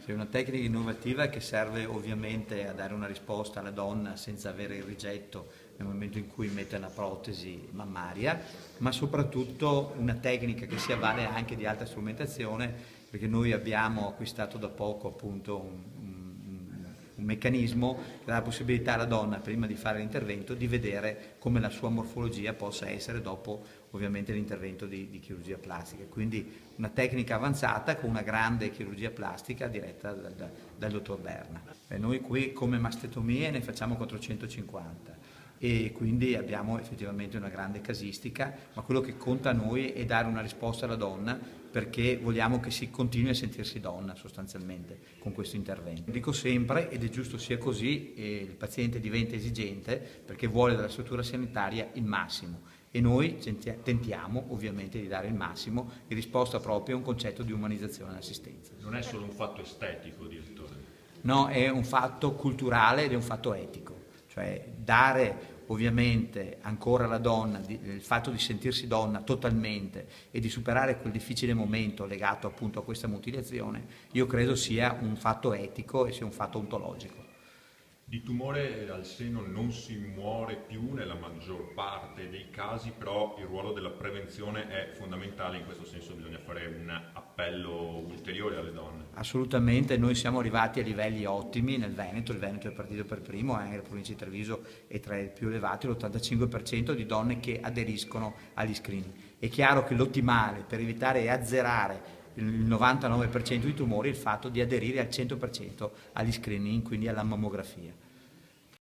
È una tecnica innovativa che serve ovviamente a dare una risposta alla donna senza avere il rigetto nel momento in cui mette una protesi mammaria, ma soprattutto una tecnica che si avvale anche di alta strumentazione, perché noi abbiamo acquistato da poco appunto un meccanismo che dà la possibilità alla donna, prima di fare l'intervento, di vedere come la sua morfologia possa essere dopo ovviamente l'intervento di chirurgia plastica. Quindi una tecnica avanzata con una grande chirurgia plastica diretta dal dottor Berna. Noi qui come mastetomie ne facciamo 450 e quindi abbiamo effettivamente una grande casistica, ma quello che conta a noi è dare una risposta alla donna, perché vogliamo che si continui a sentirsi donna sostanzialmente con questo intervento. Dico sempre, ed è giusto sia così, il paziente diventa esigente perché vuole dalla struttura sanitaria il massimo e noi tentiamo ovviamente di dare il massimo in risposta proprio a un concetto di umanizzazione dell'assistenza. Non è solo un fatto estetico, direttore. No, è un fatto culturale ed è un fatto etico, cioè dare ovviamente ancora alla donna il fatto di sentirsi donna totalmente e di superare quel difficile momento legato appunto a questa mutilazione, io credo sia un fatto etico e sia un fatto ontologico. Di tumore al seno non si muore più nella maggior parte dei casi, però il ruolo della prevenzione è fondamentale, in questo senso bisogna fare un appello ulteriore alle donne. Assolutamente, noi siamo arrivati a livelli ottimi nel Veneto, il Veneto è partito per primo, anche la provincia di Treviso è tra i più elevati, l'85% di donne che aderiscono agli screening. È chiaro che l'ottimale per evitare e azzerare il 99% di tumori è il fatto di aderire al 100% agli screening, quindi alla mammografia.